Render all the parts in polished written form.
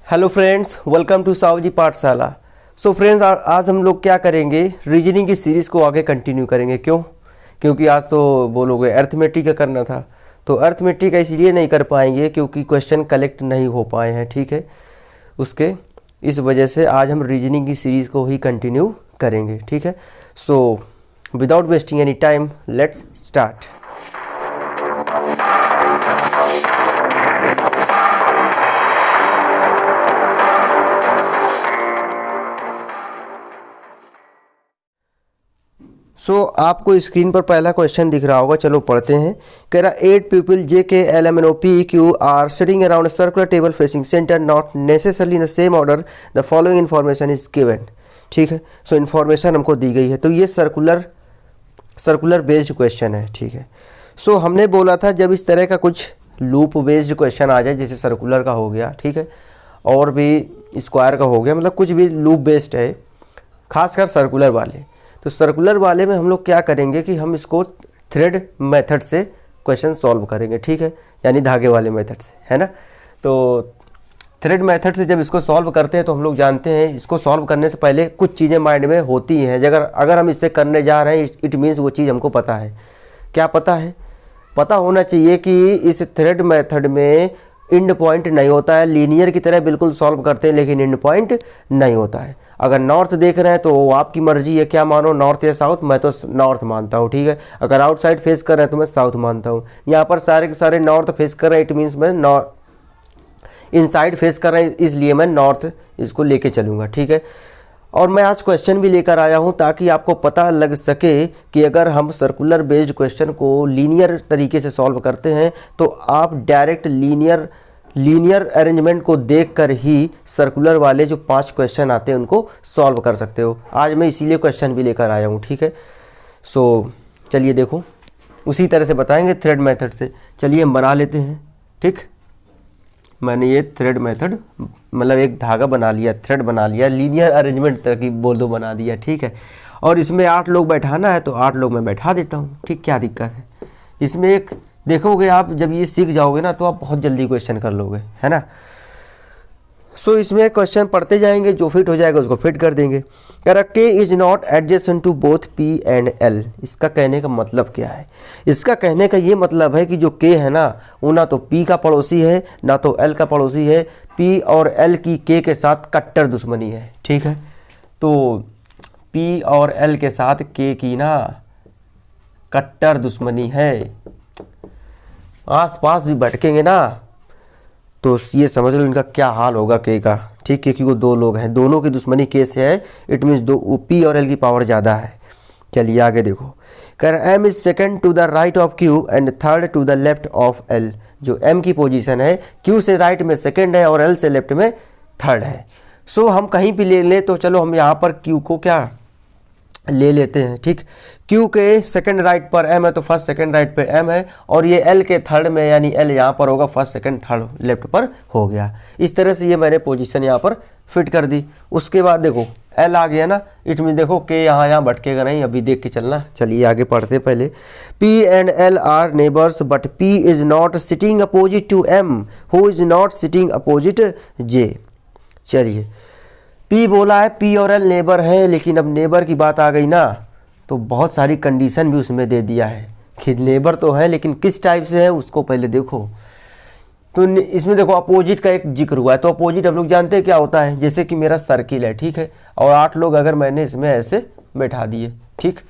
Hello friends, welcome to Sahu ji Pathshala. So friends, आज हम लोग क्या करेंगे, रीजनिंग की सीरीज़ को आगे कंटिन्यू करेंगे। क्योंकि आज तो बोलोगे अर्थमेटिक का करना था, तो अर्थमेटिक का इसलिए नहीं कर पाएंगे क्योंकि क्वेश्चन कलेक्ट नहीं हो पाए हैं। ठीक है, उसके इस वजह से आज हम रीजनिंग की सीरीज़ को ही कंटिन्यू करेंगे। ठीक है, so without wasting any time let's start. आपको स्क्रीन पर पहला क्वेश्चन दिख रहा होगा, चलो पढ़ते हैं। कह रहा 8 people J K L M N O P Q R sitting around a circular table facing centre, not necessarily in the same order, the following information is given. ठीक है, सो इन्फॉर्मेशन हमको दी गई है, तो ये सर्कुलर बेस्ड क्वेश्चन है। ठीक है, सो हमने बोला था जब इस तरह का कुछ लूप बेस्ड क्वेश्चन आ जाए, जैसे सर्कुलर का हो गया, ठीक है, और भी स्क्वायर का हो गया, मतलब कुछ भी लूप बेस्ड है, खासकर सर्कुलर वाले, तो सर्कुलर वाले में हम लोग क्या करेंगे कि हम इसको थ्रेड मेथड से क्वेश्चन सॉल्व करेंगे। ठीक है, यानी धागे वाले मेथड से, है ना। तो थ्रेड मेथड से जब इसको सॉल्व करते हैं तो हम लोग जानते हैं इसको सॉल्व करने से पहले कुछ चीज़ें माइंड में होती हैं। अगर हम इससे करने जा रहे हैं, इट मीन्स वो चीज़ हमको पता है। क्या पता है? पता होना चाहिए कि इस थ्रेड मेथड में इंड पॉइंट नहीं होता है। लीनियर की तरह बिल्कुल सॉल्व करते हैं लेकिन इंड पॉइंट नहीं होता है। अगर नॉर्थ देख रहे हैं तो आपकी मर्जी है, क्या मानो, नॉर्थ या साउथ। मैं तो नॉर्थ मानता हूँ। ठीक है, अगर आउटसाइड फेस कर रहे हैं तो मैं साउथ मानता हूँ। यहाँ पर सारे के सारे नॉर्थ फेस कर रहे हैं, इट मीन्स मैं इनसाइड फेस कर रहे हैं, इसलिए मैं नॉर्थ इसको लेके चलूँगा। ठीक है, और मैं आज क्वेश्चन भी लेकर आया हूँ ताकि आपको पता लग सके कि अगर हम सर्कुलर बेस्ड क्वेश्चन को लीनियर तरीके से सॉल्व करते हैं तो आप डायरेक्ट लीनियर अरेंजमेंट को देखकर ही सर्कुलर वाले जो 5 क्वेश्चन आते हैं उनको सॉल्व कर सकते हो। आज मैं इसीलिए क्वेश्चन भी लेकर आया हूँ। ठीक है, सो चलिए देखो, उसी तरह से बताएंगे थ्रेड मेथड से। चलिए हम बना लेते हैं। ठीक, मैंने ये थ्रेड मेथड मतलब एक धागा बना लिया, थ्रेड बना लिया, लीनियर अरेंजमेंट तरह की बोल दो बना दिया। ठीक है, और इसमें 8 लोग बैठाना है तो 8 लोग मैं बैठा देता हूँ। ठीक, क्या दिक्कत है इसमें? एक देखोगे आप, जब ये सीख जाओगे ना तो आप बहुत जल्दी क्वेश्चन कर लोगे, है ना। सो इसमें क्वेश्चन पढ़ते जाएंगे, जो फिट हो जाएगा उसको फिट कर देंगे। कह रहा K is not adjacent to both P and L. इसका कहने का मतलब क्या है? इसका कहने का ये मतलब है कि जो के है ना, वो ना तो पी का पड़ोसी है ना तो एल का पड़ोसी है। पी और एल की के साथ कट्टर दुश्मनी है। ठीक है, तो पी और एल के साथ के की ना कट्टर दुश्मनी है। आस पास भी भटकेंगे ना तो ये समझ लो इनका क्या हाल होगा के का। ठीक है, क्योंकि वो 2 लोग हैं, दोनों की दुश्मनी के से है, इट मीन्स पी और एल की पावर ज़्यादा है। चलिए आगे देखो। कर M is second to the right of Q and third to the left of L. जो एम की पोजीशन है, क्यू से राइट में सेकंड है और एल से लेफ्ट में थर्ड है। सो हम कहीं भी ले लें तो चलो हम यहाँ पर क्यू को क्या ले लेते हैं। ठीक, क्यू के सेकंड राइट पर एम है तो फर्स्ट सेकंड राइट पे एम है, और ये एल के थर्ड में यानी एल यहाँ पर होगा, फर्स्ट सेकंड थर्ड लेफ्ट पर हो गया। इस तरह से ये मैंने पोजीशन यहाँ पर फिट कर दी। उसके बाद देखो एल आ गया ना, इट मीन देखो के यहाँ भटकेगा नहीं, अभी देख के चलना। चलिए आगे पढ़ते। पहले P and L R neighbours but P is not sitting opposite to M who is not sitting opposite J. चलिए पी बोला है, पी और एल नेबर है, लेकिन अब नेबर की बात आ गई ना तो बहुत सारी कंडीशन भी उसमें दे दिया है कि नेबर तो है लेकिन किस टाइप से है उसको पहले देखो। तो इसमें देखो अपोजिट का एक जिक्र हुआ है, तो अपोजिट हम लोग जानते हैं क्या होता है। जैसे कि मेरा सर्किल है, ठीक है, और 8 लोग अगर मैंने इसमें ऐसे बैठा दिए, ठीक,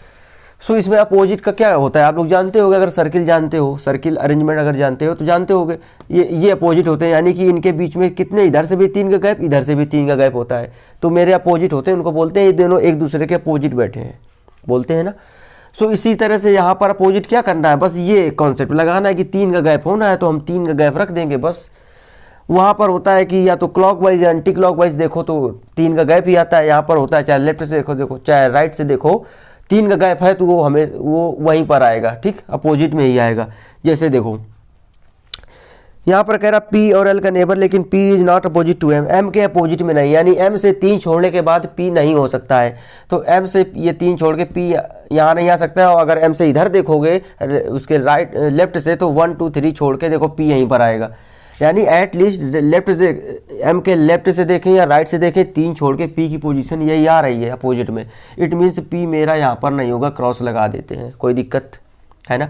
सो इसमें अपोजिट का क्या होता है आप लोग जानते होगे। अगर सर्किल जानते हो, सर्किल अरेंजमेंट अगर जानते हो तो जानते होगे ये अपोजिट होते हैं, यानी कि इनके बीच में कितने, इधर से भी 3 का गैप, इधर से भी 3 का गैप होता है, तो मेरे अपोजिट होते हैं, उनको बोलते हैं ये दोनों एक दूसरे के अपोजिट बैठे हैं, बोलते हैं ना। सो इसी तरह से यहाँ पर अपोजिट क्या करना है, बस ये कॉन्सेप्ट लगाना है कि 3 का गैप होना है तो हम 3 का गैप रख देंगे बस। वहाँ पर होता है कि या तो क्लॉकवाइज या एंटी क्लॉकवाइज देखो तो 3 का गैप ही आता है। यहाँ पर होता है चाहे लेफ्ट से देखो चाहे राइट से देखो, 3 का गैप है तो वो वहीं पर आएगा। ठीक, अपोजिट में ही आएगा। जैसे देखो यहाँ पर कह रहा पी और एल का नेबर, लेकिन P is not opposite to M, M के अपोजिट में नहीं, यानी एम से 3 छोड़ने के बाद पी नहीं हो सकता है। तो एम से ये 3 छोड़ के पी यहाँ नहीं आ सकता है, और अगर एम से इधर देखोगे उसके राइट लेफ्ट से तो 1 2 3 छोड़ के देखो पी यहीं पर आएगा। यानी एट लीस्ट लेफ्ट से एम के लेफ्ट से देखें या राइट से देखें, 3 छोड़ के पी की पोजीशन यही आ रही है अपोजिट में। इट मीन्स पी मेरा यहाँ पर नहीं होगा, क्रॉस लगा देते हैं, कोई दिक्कत है ना।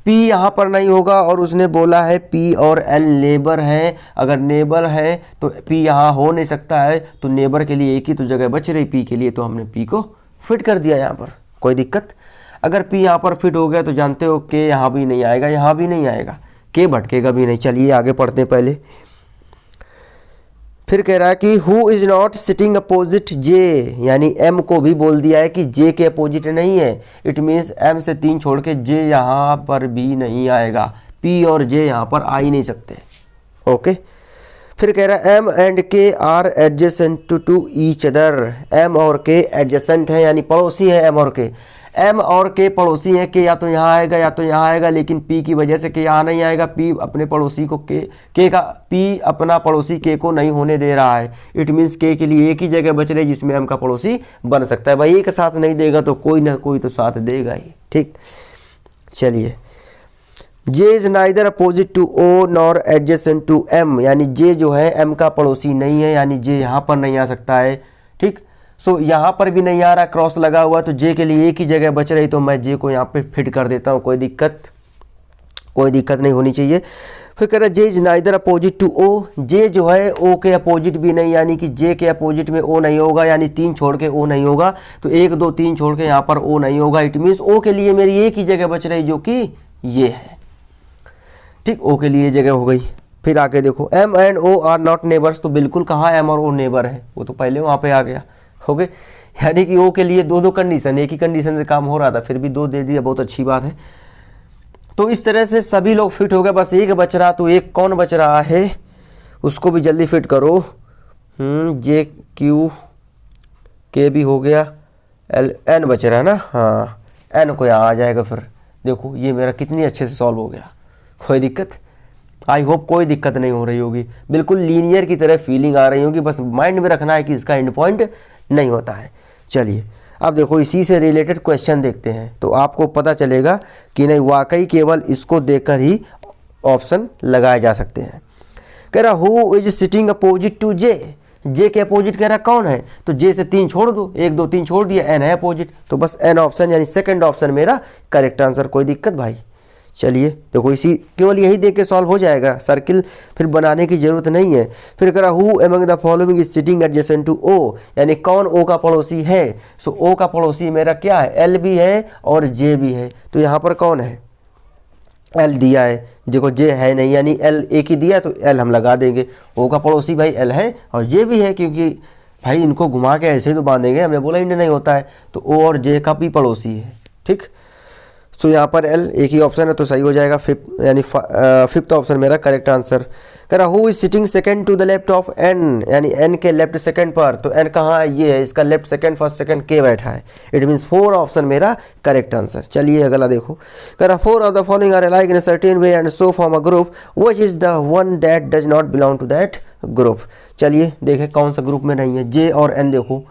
पी यहाँ पर नहीं होगा और उसने बोला है पी और एल नेबर है, अगर नेबर है तो पी यहाँ हो नहीं सकता है, तो नेबर के लिए एक ही तो जगह बच रही पी के लिए, तो हमने पी को फिट कर दिया यहाँ पर, कोई दिक्कत। अगर पी यहाँ पर फिट हो गया तो जानते हो के यहाँ भी नहीं आएगा, यहाँ भी नहीं आएगा, के भटकेगा भी नहीं। चलिए आगे पढ़ते हैं पहले। फिर कह रहा है कि who is not sitting opposite J, यानी एम को भी बोल दिया है कि जे के अपोजिट नहीं है। इट मीन्स एम से 3 छोड़ के जे यहाँ पर भी नहीं आएगा, पी और जे यहाँ पर आ ही नहीं सकते। ओके, फिर कह रहा है M and K R adjacent to each other. M और के एडजेसेंट हैं, यानी पड़ोसी हैं एम और के। एम और के पड़ोसी हैं, के या तो यहाँ आएगा या तो यहाँ आएगा, लेकिन पी की वजह से के यहाँ नहीं आएगा। पी अपने पड़ोसी को के का पी अपना पड़ोसी के को नहीं होने दे रहा है। इट मीन्स के लिए एक ही जगह बच रही जिसमें एम का पड़ोसी बन सकता है। भाई एक साथ नहीं देगा तो कोई ना कोई तो साथ देगा ही, ठीक। चलिए, J is neither opposite to O nor adjacent to M, यानी जे जो है एम का पड़ोसी नहीं है, यानी जे यहाँ पर नहीं आ सकता है, ठीक। सो यहाँ पर भी नहीं आ रहा, क्रॉस लगा हुआ, तो जे के लिए एक ही जगह बच रही, तो मैं जे को यहाँ पे फिट कर देता हूँ, कोई दिक्कत नहीं होनी चाहिए। फिर कह रहा है J is neither opposite to O, J जो है ओ के अपोजिट भी नहीं, यानी कि जे के अपोजिट में ओ नहीं होगा, यानी 3 छोड़ के ओ नहीं होगा, तो 1 2 3 छोड़ के यहाँ पर ओ नहीं होगा। इट मीन्स ओ के लिए मेरी एक ही जगह बच रही जो कि ये है, ठीक। ओ के लिए जगह हो गई। फिर आके देखो M and O are not neighbours, तो बिल्कुल कहाँ एम और ओ नेबर है, वो तो पहले वहाँ पे आ गया, हो गए। यानी कि ओ के लिए 2 कंडीशन, एक ही कंडीशन से काम हो रहा था, फिर भी 2 दे दिया, बहुत अच्छी बात है। तो इस तरह से सभी लोग फिट हो गए, बस एक बच रहा, तो एक कौन बच रहा है उसको भी जल्दी फिट करो। जे क्यू के भी हो गया, एल एन बच रहा है ना, हाँ एन को यहाँ आ जाएगा। फिर देखो ये मेरा कितनी अच्छे से सॉल्व हो गया, कोई दिक्कत, आई होप कोई दिक्कत नहीं हो रही होगी, बिल्कुल लीनियर की तरह फीलिंग आ रही होगी। बस माइंड में रखना है कि इसका एंड पॉइंट नहीं होता है। चलिए अब देखो इसी से रिलेटेड क्वेश्चन देखते हैं, तो आपको पता चलेगा कि नहीं वाकई केवल इसको देखकर ही ऑप्शन लगाए जा सकते हैं। कह रहा who is sitting opposite to J, J के अपोजिट कह रहा कौन है, तो जे से 3 छोड़ दो, 1 2 3 छोड़ दिया, एन है अपोजिट, तो बस एन ऑप्शन यानी सेकंड ऑप्शन मेरा करेक्ट आंसर, कोई दिक्कत भाई। चलिए देखो इसी केवल यही देख के सॉल्व हो जाएगा, सर्किल फिर बनाने की जरूरत नहीं है। फिर कह रहा who among the following is sitting adjacent to O, यानी कौन ओ का पड़ोसी है। सो ओ का पड़ोसी मेरा क्या है, एल भी है और जे भी है, तो यहाँ पर कौन है, एल दिया है, देखो जे है नहीं, यानी एल एक ही दिया तो एल हम लगा देंगे। ओ का पड़ोसी भाई एल है और जे भी है, क्योंकि भाई इनको घुमा के ऐसे ही तो बांधेंगे, हमने बोला इंड नहीं होता है, तो ओ और जे का भी पड़ोसी है, ठीक। सो यहाँ पर एल एक ही ऑप्शन है तो सही हो जाएगा, फिफ्थ ऑप्शन मेरा करेक्ट आंसर। कह रहा who is sitting second to the left of N, यानी एन के लेफ्ट सेकंड पर, तो एन कहाँ है, ये है, इसका लेफ्ट सेकंड फर्स्ट सेकंड के बैठा है। इट मीन्स 4 ऑप्शन मेरा करेक्ट आंसर। चलिए अगला देखो, कह रहा 4 of the following are alike in a certain way and so form a group, which is the one that does not belong to that group. चलिए देखें कौन सा ग्रुप में नहीं है, जे और एन, देखो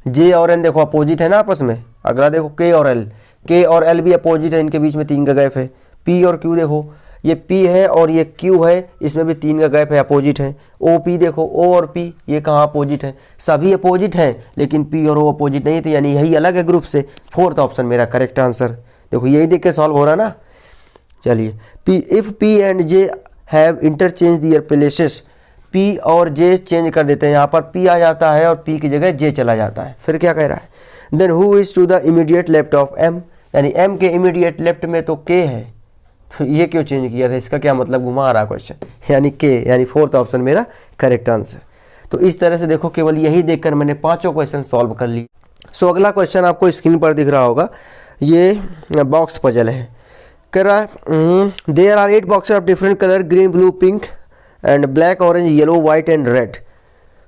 जे और एन देखो अपोजिट है ना आपस में। अगला देखो के और एल, के और एल भी अपोजिट है, इनके बीच में 3 का गैप है। पी और क्यू देखो, ये पी है और ये क्यू है, इसमें भी 3 का गैप है, अपोजिट है। ओ पी देखो, ओ और पी ये कहाँ अपोजिट है, सभी अपोजिट हैं, लेकिन पी और ओ अपोजिट नहीं थे, यानी यही अलग है ग्रुप से। 4th ऑप्शन मेरा करेक्ट आंसर। देखो यही देख के सॉल्व हो रहा ना। चलिए P if P and J have interchange their places, P और जे चेंज कर देते हैं, यहाँ पर पी आ जाता है और पी की जगह जे चला जाता है। फिर क्या कह रहा है, then who is to the immediate left of M, यानी एम के इमीडिएट लेफ्ट में तो के है, तो ये क्यों चेंज किया था, इसका क्या मतलब, घुमा रहा क्वेश्चन, यानी के, यानी 4th ऑप्शन मेरा करेक्ट आंसर। तो इस तरह से देखो केवल यही देखकर मैंने 5 क्वेश्चन सॉल्व कर ली। सो अगला क्वेश्चन आपको स्क्रीन पर दिख रहा होगा, ये बॉक्स पजल है। कह रहा है there are 8 boxes of different colour, green blue pink and black orange yellow white and red.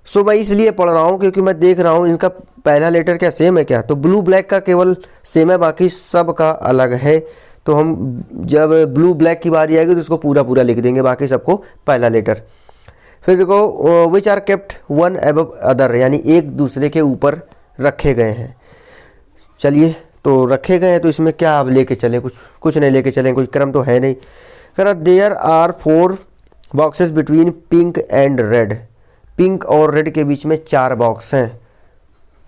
So मैं इसलिए पढ़ रहा हूँ क्योंकि मैं देख रहा हूँ इनका पहला लेटर क्या सेम है क्या, तो ब्लू ब्लैक का केवल सेम है, बाकी सब का अलग है। तो हम जब ब्लू ब्लैक की बारी आएगी तो उसको पूरा पूरा लिख देंगे, बाकी सबको पहला लेटर। फिर देखो which are kept one above other, यानी एक दूसरे के ऊपर रखे गए हैं। चलिए तो रखे गए हैं तो इसमें क्या आप लेके चले, कुछ नहीं लेके चलें, कोई क्रम तो है नहीं। कह रहा there are 4 boxes between pink and red, pink और रेड के बीच में 4 बॉक्स हैं।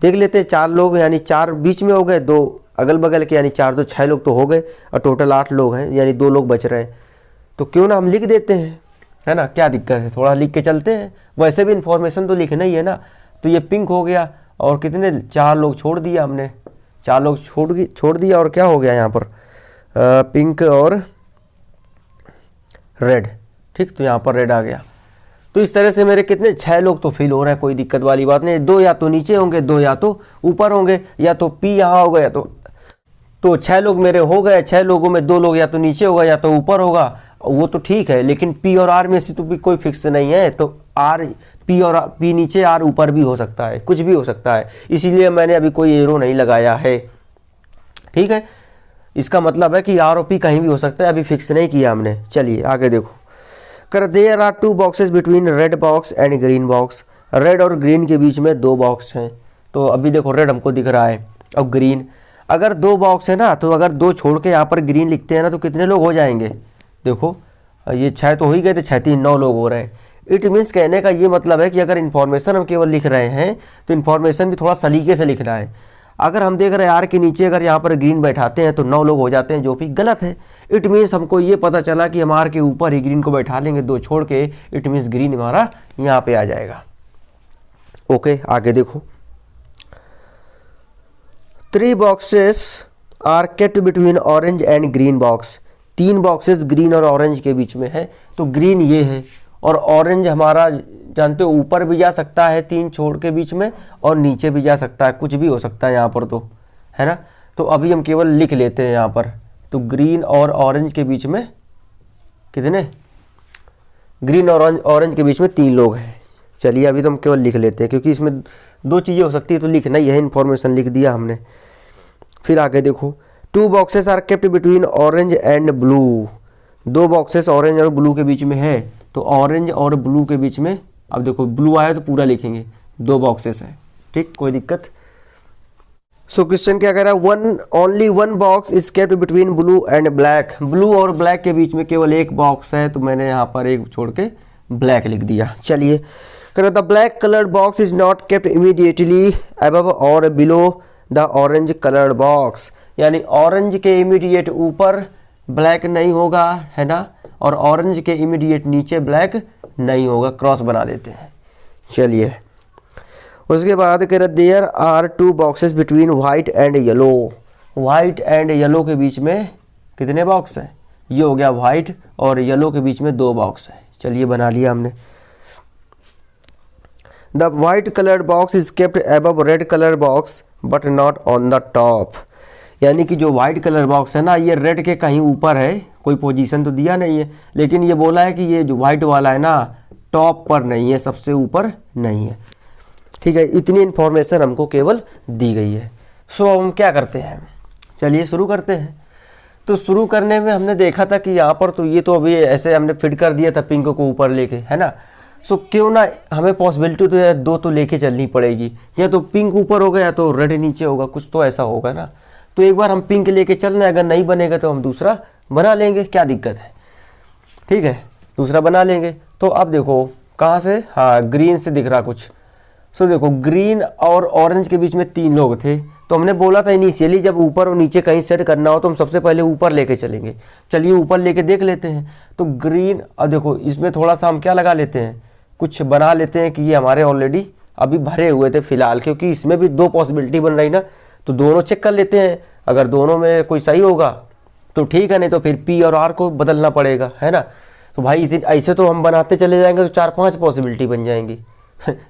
देख लेते हैं 4 लोग, यानी 4 बीच में हो गए, 2 अगल बगल के, यानी 4 तो 6 लोग तो हो गए और टोटल 8 लोग हैं, यानी 2 लोग बच रहे हैं। तो क्यों ना हम लिख देते हैं, है ना, क्या दिक्कत है, थोड़ा लिख के चलते हैं, वैसे भी इन्फॉर्मेशन तो लिखना ही है ना। तो ये पिंक हो गया और कितने 4 लोग छोड़ दिया हमने, 4 लोग छोड़ दिया और क्या हो गया यहाँ पर पिंक और रेड, ठीक, तो यहाँ पर रेड आ गया। तो इस तरह से मेरे कितने 6 लोग तो फिल हो रहे हैं, कोई दिक्कत वाली बात नहीं। 2 या तो नीचे होंगे, 2 या तो ऊपर होंगे, या तो पी यहाँ होगा या तो 6 लोग मेरे हो गए। 6 लोगों में 2 लोग या तो नीचे होगा या तो ऊपर होगा, वो तो ठीक है, लेकिन पी और आर में से तो भी कोई फिक्स नहीं है। तो आर पी और पी नीचे, आर ऊपर भी हो सकता है, कुछ भी हो सकता है, इसीलिए मैंने अभी कोई एरो नहीं लगाया है, ठीक है। इसका मतलब है कि आर और पी कहीं भी हो सकता है, अभी फिक्स नहीं किया हमने। चलिए आगे देखो, कर there are 2 boxes between red box and green box, red और ग्रीन के बीच में 2 बॉक्स हैं। तो अभी देखो रेड हमको दिख रहा है, अब ग्रीन, अगर 2 बॉक्स है ना, तो अगर 2 छोड़ के यहाँ पर ग्रीन लिखते हैं ना, तो कितने लोग हो जाएंगे, देखो ये 6 तो हो ही गए थे, 6 3 9 लोग हो रहे हैं। इट मीन्स कहने का ये मतलब है कि अगर इन्फॉर्मेशन हम केवल लिख रहे हैं तो इन्फॉर्मेशन भी थोड़ा सलीके से लिखना है। अगर हम देख रहे हैं आर के नीचे अगर यहाँ पर ग्रीन बैठाते हैं तो 9 लोग हो जाते हैं, जो भी गलत है। इट मीन्स हमको ये पता चला कि हम आर के ऊपर ही ग्रीन को बैठा लेंगे, 2 छोड़ के, इट मीन्स ग्रीन हमारा यहाँ पे आ जाएगा। ओके, आगे देखो, 3 boxes are kept between orange and green box, 3 boxes green और ऑरेंज के बीच में है। तो ग्रीन ये है और ऑरेंज हमारा जानते हो ऊपर भी जा सकता है 3 छोड़ के बीच में, और नीचे भी जा सकता है, कुछ भी हो सकता है यहाँ पर, तो है ना। तो अभी हम केवल लिख लेते हैं यहाँ पर, तो ग्रीन और ऑरेंज के बीच में कितने, ग्रीन और ऑरेंज के बीच में 3 लोग हैं। चलिए अभी तो हम केवल लिख लेते हैं, क्योंकि इसमें 2 चीज़ें हो सकती है, तो लिखना ही है, इन्फॉर्मेशन लिख दिया हमने। फिर आगे देखो, 2 boxes are kept between orange and blue, 2 boxes orange और ब्लू के बीच में है। तो ऑरेंज और ब्लू के बीच में, अब देखो ब्लू आया तो पूरा लिखेंगे, 2 बॉक्सेस है, ठीक, कोई दिक्कत। सो क्वेश्चन क्या कह रहा है, only one box is kept between blue and black, blue और ब्लैक के बीच में केवल 1 बॉक्स है, तो मैंने यहाँ पर 1 छोड़ के ब्लैक लिख दिया। चलिए, the black coloured box is not kept immediately above और below the orange coloured box, यानी ऑरेंज के इमीडिएट ऊपर ब्लैक नहीं होगा, है ना, और ऑरेंज के इमीडिएट नीचे ब्लैक नहीं होगा, क्रॉस बना देते हैं। चलिए उसके बाद कह रहे there are 2 boxes between white and yellow, white and yellow के बीच में कितने बॉक्स हैं, ये हो गया वाइट और येलो के बीच में 2 बॉक्स है। चलिए बना लिया हमने। The white coloured box is kept above red colour box but not on the top, यानी कि जो वाइट कलर बॉक्स है ना, ये रेड के कहीं ऊपर है, कोई पोजीशन तो दिया नहीं है, लेकिन ये बोला है कि ये जो वाइट वाला है ना, टॉप पर नहीं है, सबसे ऊपर नहीं है, ठीक है। इतनी इन्फॉर्मेशन हमको केवल दी गई है। सो हम क्या करते हैं, चलिए शुरू करते हैं। तो शुरू करने में हमने देखा था कि यहाँ पर तो ये तो अभी ऐसे हमने फिट कर दिया था पिंक को ऊपर लेके, है ना। सो क्यों ना हमें पॉसिबिलिटी तो 2 तो लेके चलनी पड़ेगी, या तो पिंक ऊपर होगा या तो रेड नीचे होगा, कुछ तो ऐसा होगा ना। तो एक बार हम पिंक लेके चल रहे हैं, अगर नहीं बनेगा तो हम दूसरा बना लेंगे, क्या दिक्कत है, ठीक है, दूसरा बना लेंगे। तो अब देखो कहाँ से, हाँ ग्रीन से दिख रहा कुछ। सो देखो ग्रीन और ऑरेंज के बीच में 3 लोग थे, तो हमने बोला था इनिशियली जब ऊपर और नीचे कहीं सेट करना हो तो हम सबसे पहले ऊपर लेके चलेंगे। चलिए ऊपर लेके देख लेते हैं। तो ग्रीन, अब देखो इसमें थोड़ा सा हम क्या लगा लेते हैं, कुछ बना लेते हैं कि ये हमारे ऑलरेडी अभी भरे हुए थे फिलहाल, क्योंकि इसमें भी 2 पॉसिबिलिटी बन रही ना, तो दोनों चेक कर लेते हैं। अगर दोनों में कोई सही होगा तो ठीक है, नहीं तो फिर पी और आर को बदलना पड़ेगा, है ना। तो भाई ऐसे तो हम बनाते चले जाएंगे तो 4-5 पॉसिबिलिटी बन जाएंगी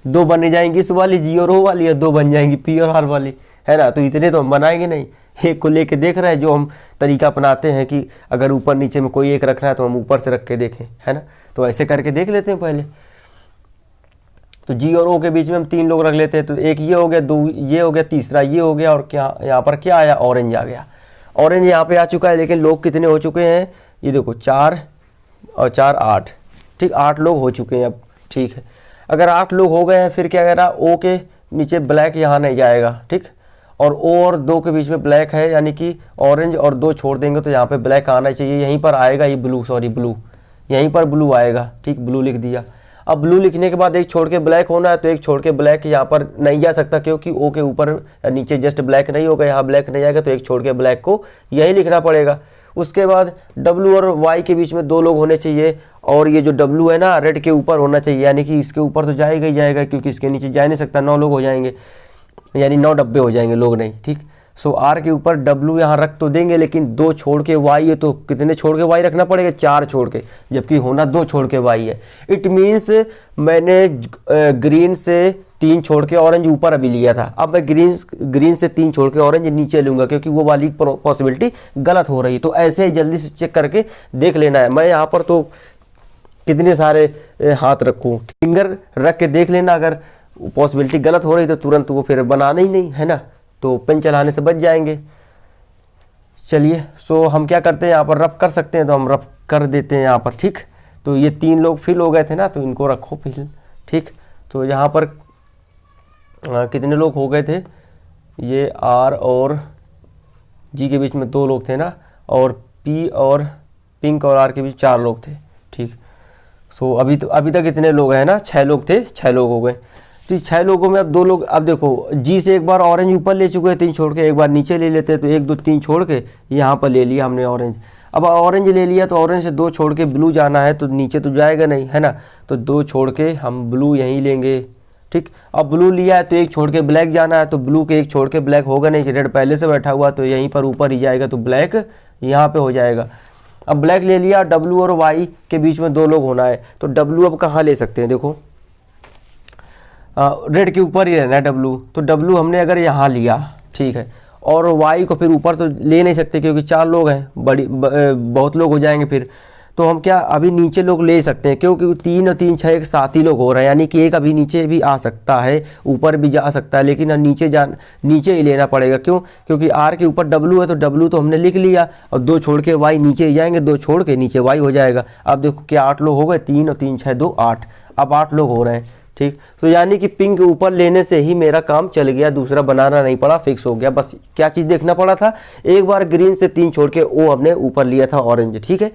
2 बन जाएंगी इस वाली जी और ओ वाली, और 2 बन जाएंगी पी और आर वाली, है ना। तो इतने तो हम बनाएंगे नहीं, एक को लेके देख रहे हैं, जो हम तरीका अपनाते हैं कि अगर ऊपर नीचे में कोई एक रखना है तो हम ऊपर से रख के देखें, है ना। तो ऐसे करके देख लेते हैं पहले। तो जी और ओ के बीच में हम 3 लोग रख लेते हैं, तो एक ये हो गया, 2 ये हो गया, तीसरा ये हो गया, और क्या यहाँ पर क्या आया, ऑरेंज आ गया। ऑरेंज यहाँ पे आ चुका है, लेकिन लोग कितने हो चुके हैं, ये देखो 4 और 4 8, ठीक, 8 लोग हो चुके हैं अब, ठीक है। अगर 8 लोग हो गए हैं, फिर क्या कह रहा है, ओ के नीचे ब्लैक यहाँ नहीं जाएगा, ठीक, और ओ और 2 के बीच में ब्लैक है, यानी कि ऑरेंज और 2 छोड़ देंगे तो यहाँ पे ब्लैक आना चाहिए, यहीं पर आएगा ये ब्लू, सॉरी ब्लू, यहीं पर ब्लू आएगा, ठीक, ब्लू लिख दिया। अब ब्लू लिखने के बाद एक छोड़ के ब्लैक होना है, तो एक छोड़ के ब्लैक यहाँ पर नहीं जा सकता क्योंकि ओ के ऊपर नीचे जस्ट ब्लैक नहीं होगा, यहाँ ब्लैक नहीं आएगा, तो एक छोड़ के ब्लैक को यही लिखना पड़ेगा। उसके बाद W और Y के बीच में 2 लोग होने चाहिए, और ये जो W है ना रेड के ऊपर होना चाहिए, यानी कि इसके ऊपर तो जाएगा ही जाएगा क्योंकि इसके नीचे जा नहीं सकता, 9 लोग हो जाएंगे, यानी 9 डब्बे हो जाएंगे, लोग नहीं, ठीक। सो R के ऊपर W यहाँ रख तो देंगे, लेकिन 2 छोड़ के Y है, तो कितने छोड़ के Y रखना पड़ेगा, 4 छोड़ के, जबकि होना 2 छोड़ के Y है। इट मीन्स मैंने ग्रीन से 3 छोड़ के ऑरेंज ऊपर अभी लिया था, अब मैं ग्रीन से 3 छोड़ के ऑरेंज नीचे लूंगा क्योंकि वो वाली पॉसिबिलिटी गलत हो रही है। तो ऐसे ही जल्दी से चेक करके देख लेना है। मैं यहाँ पर तो कितने सारे हाथ रखूँ, फिंगर रख के देख लेना, अगर पॉसिबिलिटी गलत हो रही तो तुरंत वो फिर बनाना ही नहीं है ना, तो पेन चलाने से बच जाएंगे। चलिए, सो हम क्या करते हैं, यहाँ पर रफ कर सकते हैं तो हम रफ कर देते हैं यहाँ पर, ठीक। तो ये 3 लोग फिल हो गए थे ना, तो इनको रखो फिल, ठीक। तो यहाँ पर कितने लोग हो गए थे, ये R और G के बीच में 2 लोग थे ना, और P और पिंक और R के बीच 4 लोग थे, ठीक। सो अभी तक इतने लोग हैं ना, 6 लोग थे, 6 लोग हो गए। तो 6 लोगों में अब 2 लोग, अब देखो G से एक बार ऑरेंज ऊपर ले चुके हैं 3 छोड़ के, एक बार नीचे ले लेते हैं, तो 1 2 3 छोड़ के यहाँ पर ले लिया हमने ऑरेंज। अब ऑरेंज ले लिया तो ऑरेंज से 2 छोड़ के ब्लू जाना है, तो नीचे तो जाएगा नहीं है ना, तो 2 छोड़ के हम ब्लू यहीं लेंगे, ठीक। अब ब्लू लिया है तो 1 छोड़ के ब्लैक जाना है, तो ब्लू के 1 छोड़ के ब्लैक होगा नहीं कि रेड पहले से बैठा हुआ, तो यहीं पर ऊपर ही जाएगा, तो ब्लैक यहाँ पे हो जाएगा। अब ब्लैक ले लिया, W और Y के बीच में 2 लोग होना है, तो W अब कहाँ ले सकते हैं, देखो रेड के ऊपर ही रहना है W, तो W हमने अगर यहाँ लिया, ठीक है, और Y को फिर ऊपर तो ले नहीं सकते क्योंकि 4 लोग हैं, बहुत लोग हो जाएंगे फिर, तो हम क्या अभी नीचे लोग ले सकते हैं, क्योंकि 3 और 3 6 एक साथ ही लोग हो रहे हैं, यानी कि एक अभी नीचे भी आ सकता है, ऊपर भी जा सकता है, लेकिन नीचे ही लेना पड़ेगा। क्यों? क्योंकि R के ऊपर W है, तो W तो हमने लिख लिया, और 2 छोड़ के Y नीचे ही जाएंगे, 2 छोड़ के नीचे Y हो जाएगा। अब देखो क्या 8 लोग हो गए, 3 और 3 6 2 8, अब 8 लोग हो रहे हैं, ठीक। तो यानी कि पिंक ऊपर लेने से ही मेरा काम चल गया, दूसरा बनाना नहीं पड़ा, फिक्स हो गया। बस क्या चीज़ देखना पड़ा था, एक बार ग्रीन से 3 छोड़ के वो हमने ऊपर लिया था ऑरेंज, ठीक है,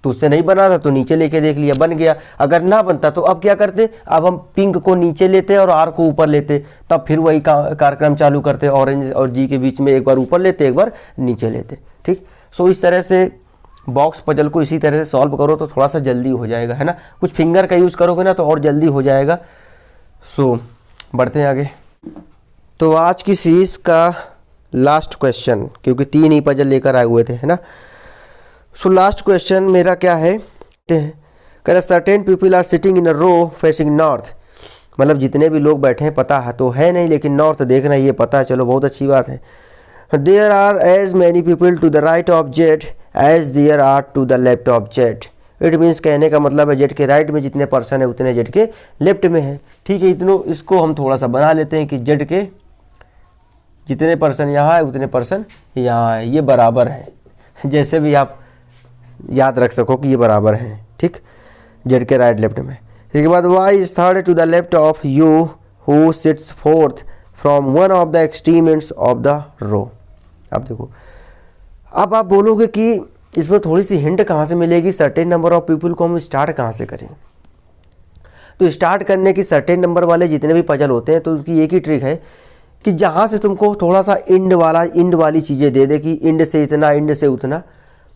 तो उससे नहीं बना था तो नीचे लेके देख लिया, बन गया। अगर ना बनता तो अब क्या करते, अब हम पिंक को नीचे लेते और R को ऊपर लेते, तब फिर वही कार्यक्रम चालू करते, ऑरेंज और G के बीच में एक बार ऊपर लेते, एक बार नीचे लेते, ठीक। सो इस तरह से बॉक्स पजल को इसी तरह से सॉल्व करो तो थोड़ा सा जल्दी हो जाएगा, है ना। कुछ फिंगर का यूज़ करोगे ना तो और जल्दी हो जाएगा। सो बढ़ते हैं आगे। तो आज की सीरीज़ का लास्ट क्वेश्चन, क्योंकि 3 ही पजल लेकर आए हुए थे, है ना। सो लास्ट क्वेश्चन मेरा क्या है, कह रहा certain people are sitting in a row facing north, मतलब जितने भी लोग बैठे हैं पता है तो है नहीं, लेकिन नॉर्थ देखना ये पता है, चलो बहुत अच्छी बात है। There are as many people to the right of Z as there are to the left of Z. It means कहने का मतलब है जेट के राइट में जितने पर्सन है उतने जेट के लेफ्ट में है, ठीक है। इतनों इसको हम थोड़ा सा बना लेते हैं कि जेट के जितने पर्सन यहाँ है उतने पर्सन यहाँ है, ये बराबर है, जैसे भी आप याद रख सको कि ये बराबर है, ठीक, जेड के राइट लेफ्ट में। इसके बाद y is third to the left of u who sits fourth from one of the extreme ends of the row. अब देखो, अब आप बोलोगे कि इसमें थोड़ी सी हिंट कहाँ से मिलेगी, सर्टेन नंबर ऑफ पीपल को हम स्टार्ट कहाँ से करें। तो स्टार्ट करने की सर्टेन नंबर वाले जितने भी पजल होते हैं तो उसकी एक ही ट्रिक है कि जहाँ से तुमको थोड़ा सा इंड वाली चीज़ें दे दे कि इंड से इतना, इंड से उतना,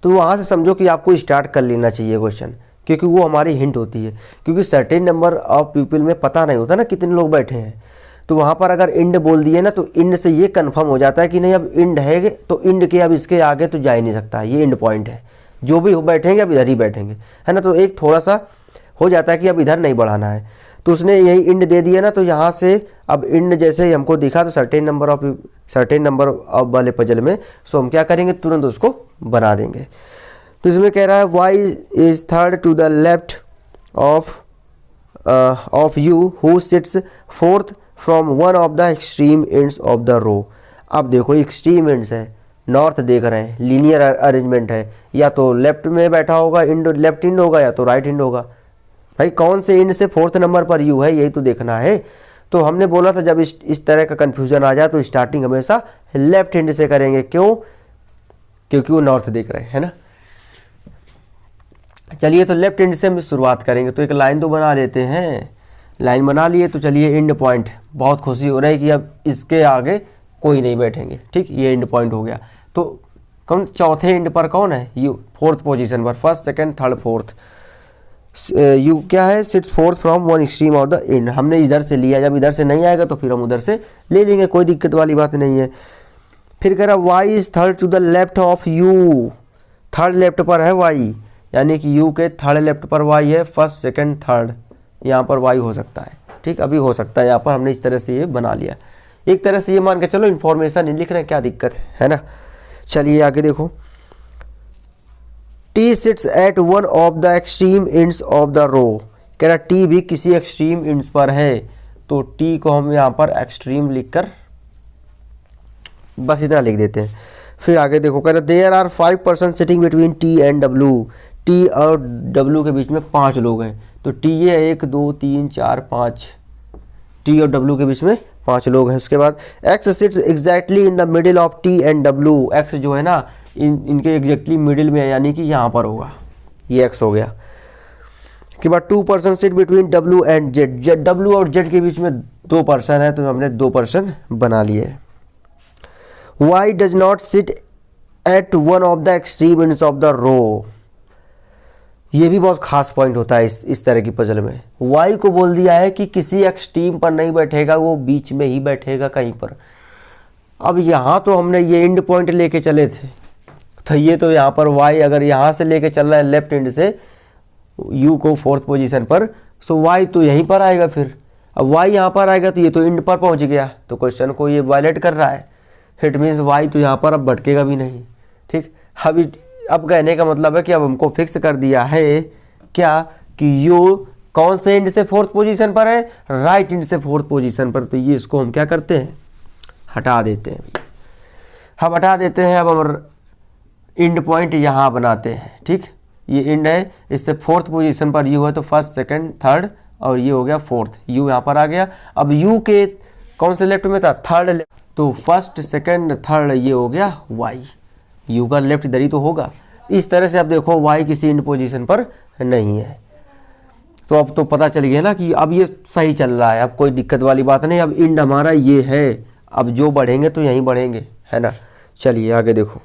तो वहाँ से समझो कि आपको स्टार्ट कर लेना चाहिए क्वेश्चन, क्योंकि वो हमारी हिंट होती है। क्योंकि सर्टेन नंबर ऑफ पीपल में पता नहीं होता ना कितने लोग बैठे हैं, तो वहाँ पर अगर इंड बोल दिए ना तो इंड से ये कंफर्म हो जाता है कि नहीं अब इंड है, तो इंड के अब इसके आगे तो जा ही नहीं सकता, ये इंड पॉइंट है, जो भी बैठेंगे अब इधर ही बैठेंगे, है ना। तो एक थोड़ा सा हो जाता है कि अब इधर नहीं बढ़ाना है, तो उसने यही इंड दे दिया ना, तो यहाँ से अब इंड जैसे ही हमको दिखा तो सर्टेन नंबर ऑफ वाले पजल में, सो हम क्या करेंगे, तुरंत उसको बना देंगे। तो इसमें कह रहा है y is third to the left of U who sits fourth from one of the extreme ends of the row. अब देखो एक्सट्रीम एंड्स है, नॉर्थ देख रहे हैं, लीनियर अरेंजमेंट है, या तो लेफ्ट में बैठा होगा इंड, लेफ्ट इंड होगा, या तो राइट इंड होगा। भाई कौन से इंड से फोर्थ नंबर पर यू है, यही तो देखना है। तो हमने बोला था जब इस तरह का कन्फ्यूजन आ जाए तो स्टार्टिंग हमेशा लेफ्ट हैंड से करेंगे। क्यों? क्योंकि वो नॉर्थ देख रहे हैं, है ना। चलिए तो लेफ्ट एंड से हम शुरुआत करेंगे, तो एक लाइन तो बना लेते हैं। लाइन बना लिए तो चलिए एंड पॉइंट, बहुत खुशी हो रही है कि अब इसके आगे कोई नहीं बैठेंगे, ठीक, ये एंड पॉइंट हो गया। तो कौन चौथे एंड पर कौन है, यू, फोर्थ पोजीशन पर, first second third fourth, U क्या है, sit fourth from one extreme of the end, हमने इधर से लिया, जब इधर से नहीं आएगा तो फिर हम उधर से ले लेंगे, कोई दिक्कत वाली बात नहीं है। फिर कह रहा Y is third to the left of U, third left पर है वाई, यानी कि यू के थर्ड लेफ्ट पर वाई है, फर्स्ट सेकंड थर्ड यहाँ पर वाई हो सकता है, ठीक, अभी हो सकता है, यहाँ पर हमने इस तरह से ये बना लिया। एक तरह से ये मान के चलो इन्फॉर्मेशन नहीं लिख रहे हैं, क्या दिक्कत है ना। चलिए आगे देखो, T sits at one of the extreme ends of the row, कह रहा टी भी किसी एक्सट्रीम एंड्स पर है, तो टी को हम यहाँ पर एक्सट्रीम लिखकर बस इतना लिख देते हैं। फिर आगे देखो, कह रहा there are 5 person sitting between T and W, T और डब्ल्यू के बीच में 5 लोग हैं, तो टी ये 1 2 3 4 5, टी और डब्ल्यू के बीच में 5 लोग हैं। उसके बाद X sits exactly in the middle of T and W, X जो है ना इनके एग्जैक्टली मिडिल में है, यानी कि यहाँ पर होगा, ये एक्स हो गया। के बाद 2 person sit between W and Z, W और जेड के बीच में 2 पर्सन है, तो हमने 2 पर्सन बना लिए। Y does not sit at one of the extreme ends of the row, ये भी बहुत खास पॉइंट होता है इस तरह की पजल में। वाई को बोल दिया है कि किसी एक्सट्रीम पर नहीं बैठेगा, वो बीच में ही बैठेगा कहीं पर। अब यहाँ तो हमने ये एंड पॉइंट लेके चले थे, तो ये तो यहाँ पर वाई अगर यहाँ से लेके चल रहा है लेफ्ट एंड से यू को फोर्थ पोजीशन पर, सो वाई तो यहीं पर आएगा। फिर अब वाई यहाँ पर आएगा तो ये तो एंड पर पहुँच गया, तो क्वेश्चन को ये वायलेट कर रहा है, इट मीन्स वाई तो यहाँ पर अब भटकेगा भी नहीं, ठीक। अब कहने का मतलब है कि अब हमको फिक्स कर दिया है क्या कि यू कौन से एंड से फोर्थ पोजीशन पर है, राइट एंड से फोर्थ पोजीशन पर, तो ये इसको हम क्या करते हैं, हटा देते हैं। हम हटा देते हैं, अब हम एंड पॉइंट यहाँ बनाते हैं, ठीक, ये एंड है, इससे फोर्थ पोजीशन पर यू है, तो फर्स्ट सेकंड थर्ड और ये हो गया फोर्थ, यू यहाँ पर आ गया। अब यू के कौन से लेफ्ट में था, थर्ड लेफ्ट, तो फर्स्ट सेकंड थर्ड ये हो गया वाई, यू का लेफ्ट इधर ही तो होगा। इस तरह से अब देखो वाई किसी एंड पोजीशन पर नहीं है, तो अब तो पता चल गया ना कि अब ये सही चल रहा है, अब कोई दिक्कत वाली बात नहीं, अब एंड हमारा ये है, अब जो बढ़ेंगे तो यहीं बढ़ेंगे, है ना। चलिए आगे देखो,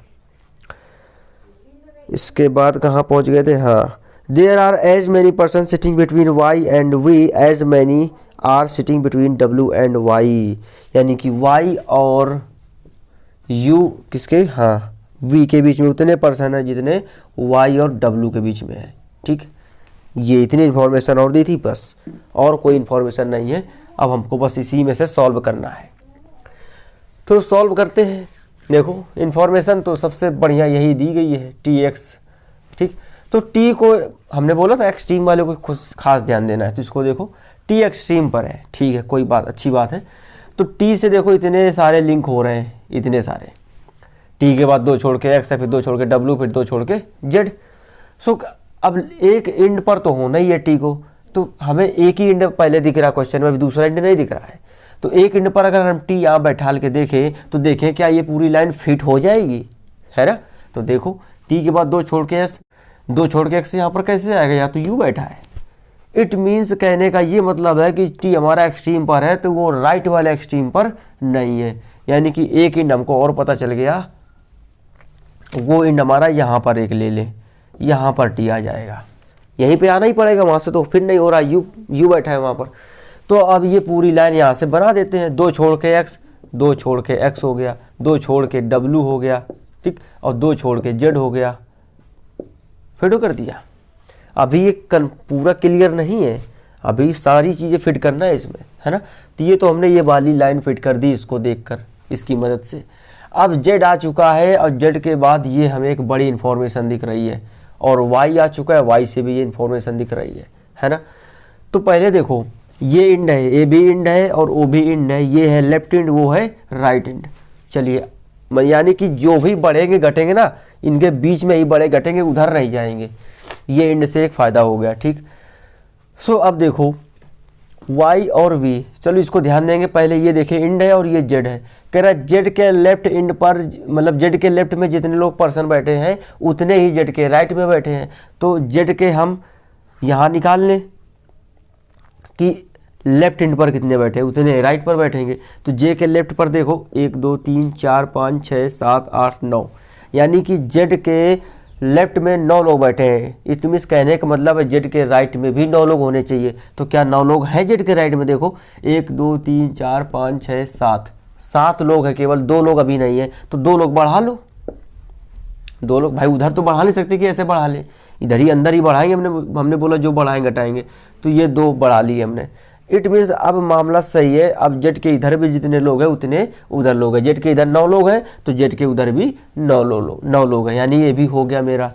इसके बाद कहाँ पहुँच गए थे, हाँ, there are as many person sitting between Y and V as many are sitting between W and Y, यानी कि वाई और यू किसके, हाँ, वी के बीच में उतने पर्सन है जितने वाई और डब्ल्यू के बीच में है, ठीक। ये इतनी इन्फॉर्मेशन और दी थी बस, और कोई इन्फॉर्मेशन नहीं है। अब हमको बस इसी में से सॉल्व करना है, तो सॉल्व करते हैं। देखो इन्फॉर्मेशन तो सबसे बढ़िया यही दी गई है, टी एक्स, ठीक। तो टी को हमने बोला था एक्सट्रीम वाले को खुद खास ध्यान देना है, तो इसको देखो टी एक्सट्रीम पर है, ठीक है, कोई बात, अच्छी बात है। तो टी से देखो इतने सारे लिंक हो रहे हैं, इतने सारे, टी के बाद 2 छोड़ के एक्स है, फिर 2 छोड़ के डब्ल्यू, फिर 2 छोड़ के जेड। सो अब एक एंड पर तो होना ही है टी को, तो हमें एक ही एंड पहले दिख रहा है क्वेश्चन में, अभी दूसरा एंड नहीं दिख रहा है, तो एक एंड पर अगर हम टी यहाँ बैठाल के देखें तो देखें क्या ये पूरी लाइन फिट हो जाएगी, है ना। तो देखो टी के बाद 2 छोड़ के एक्स, 2 छोड़ के एक्स यहाँ पर कैसे आएगा, या तो यू बैठा है। इट मीन्स कहने का ये मतलब है कि टी हमारा एक्सट्रीम पर है, तो वो राइट वाले एक्सट्रीम पर नहीं है, यानी कि एक एंड हमको और पता चल गया, वो एंड हमारा यहाँ पर एक ले ले, यहाँ पर टी आ जाएगा, यहीं पे आना ही पड़ेगा, वहाँ से तो फिर नहीं हो रहा, यू बैठा है वहाँ पर। तो अब ये पूरी लाइन यहाँ से बना देते हैं, 2 छोड़ के एक्स, 2 छोड़ के एक्स हो गया, 2 छोड़ के डब्ल्यू हो गया, ठीक, और 2 छोड़ के जेड हो गया, फिट कर दिया। अभी ये पूरा क्लियर नहीं है, अभी सारी चीज़ें फिट करना है इसमें, है ना। तो ये तो हमने ये वाली लाइन फिट कर दी इसको देखकर, इसकी मदद से। अब जेड आ चुका है, और जेड के बाद ये हमें एक बड़ी इन्फॉर्मेशन दिख रही है, और वाई आ चुका है, वाई से भी ये इन्फॉर्मेशन दिख रही है ना। तो पहले देखो ये एंड है, ए भी एंड है और ओ भी एंड है, ये है लेफ्ट एंड, वो है राइट एंड। चलिए यानी कि जो भी बढ़ेंगे घटेंगे ना, इनके बीच में ही बढ़े घटेंगे, उधर नहीं जाएंगे, ये एंड से एक फ़ायदा हो गया, ठीक। सो अब देखो वाई और वी, चलो इसको ध्यान देंगे। पहले ये देखिए इंड है और ये जेड है। कह रहा है जेड के लेफ्ट इंड पर, मतलब जेड के लेफ्ट में जितने लोग पर्सन बैठे हैं उतने ही जेड के राइट में बैठे हैं। तो जेड के हम यहाँ निकाल लें कि लेफ्ट इंड पर कितने बैठे, उतने राइट पर बैठेंगे। तो जे के लेफ्ट पर देखो 1 2 3 4 5 6 7 8 9, यानी कि जेड के लेफ्ट में 9 लोग बैठे हैं। इट मीन्स कहने का मतलब है जेड के राइट में भी 9 लोग होने चाहिए। तो क्या 9 लोग हैं जेड के राइट में? देखो 1 2 3 4 5 6 7, 7 लोग हैं, केवल 2 लोग अभी नहीं है। तो 2 लोग बढ़ा लो, 2 लोग भाई उधर तो बढ़ा नहीं सकते कि ऐसे बढ़ा ले, इधर ही अंदर ही बढ़ाएंगे। हमने बोला जो बढ़ाएंगे घटाएंगे, तो ये 2 बढ़ा लिए हमने। इट मीन्स अब मामला सही है। अब जेड के इधर भी जितने लोग हैं उतने उधर लोग हैं। जेड के इधर 9 लोग हैं तो जेड के उधर भी 9 लोग हैं, यानी ये भी हो गया मेरा।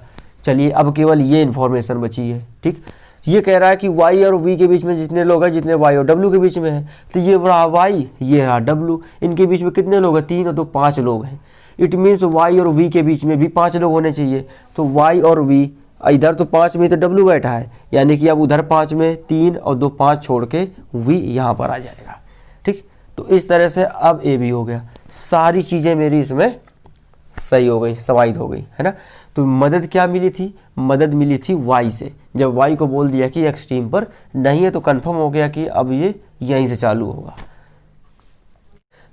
चलिए अब केवल ये इन्फॉर्मेशन बची है। ठीक, ये कह रहा है कि वाई और वी के बीच में जितने लोग हैं जितने वाई और डब्ल्यू के बीच में है। तो ये रहा वाई, ये रहा डब्ल्यू, इनके बीच में कितने लोग हैं? 3 और 2 5 लोग हैं। इट मीन्स वाई और वी के बीच में भी 5 लोग होने चाहिए। तो वाई और वी, इधर तो 5 में तो डब्ल्यू बैठा है, यानी कि अब उधर 5 में 3 और 2 5 छोड़ के वी यहाँ पर आ जाएगा। ठीक, तो इस तरह से अब ए भी हो गया। सारी चीज़ें मेरी इसमें सही हो गई, समाहित हो गई, है ना। तो मदद क्या मिली थी? मदद मिली थी वाई से। जब वाई को बोल दिया कि एक्सट्रीम पर नहीं है तो कंफर्म हो गया कि अब ये यहीं से चालू होगा।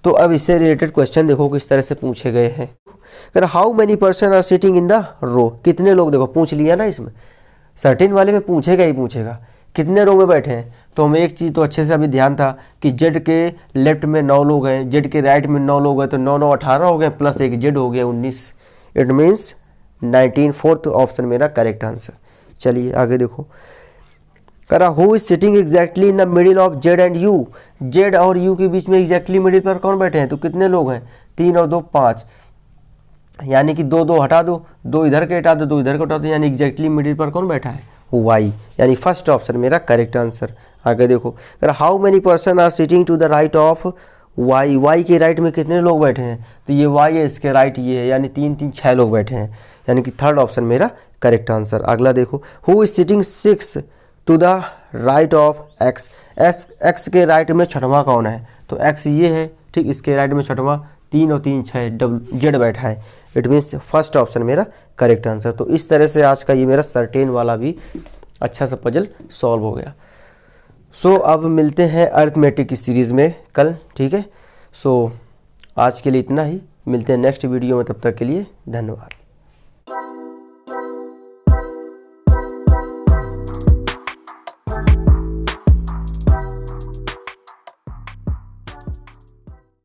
तो अब इससे रिलेटेड क्वेश्चन देखो किस तरह से पूछे गए हैं। अगर how many person are sitting in the row, कितने लोग, देखो पूछ लिया ना, इसमें सर्टेन वाले में पूछेगा ही पूछेगा कितने रो में बैठे हैं। तो हमें एक चीज़ तो अच्छे से अभी ध्यान था कि जेड के लेफ्ट में 9 लोग हैं, जेड के राइट में 9 लोग हैं, तो 9 9 18 हो गए, प्लस एक जेड हो गया 19। इट मीन्स 19, फोर्थ ऑप्शन मेरा करेक्ट आंसर। चलिए आगे देखो। करा who is sitting exactly in the middle of Z and you, Z और यू के बीच में एग्जैक्टली मिडिल पर कौन बैठे हैं? तो कितने लोग हैं? 3 और 2 5, यानी कि 2 2 हटा दो, 2 इधर के हटा दो, 2 इधर के हटा दो, यानी एग्जैक्टली मिडिल पर कौन बैठा है? वाई, यानी फर्स्ट ऑप्शन मेरा करेक्ट आंसर। आगे देखो, अगर how many person are sitting to the right of Y, Y के राइट में कितने लोग बैठे हैं? तो ये वाई है, इसके राइट ये है, यानी 3 3 6 लोग बैठे हैं, यानी कि थर्ड ऑप्शन मेरा करेक्ट आंसर। अगला देखो, who is sitting 6 to the right of X, X के राइट में छठवां कौन है? तो एक्स ये है, ठीक, इसके राइट में छठवां 3 और 3 6 जेड बैठा है। इट मीन्स फर्स्ट ऑप्शन मेरा करेक्ट आंसर। तो इस तरह से आज का ये मेरा सर्टेन वाला भी अच्छा सा पजल सॉल्व हो गया। सो अब मिलते हैं अरिथमेटिक की सीरीज़ में कल, ठीक है। सो आज के लिए इतना ही, मिलते हैं नेक्स्ट वीडियो में, तब तक के लिए धन्यवाद।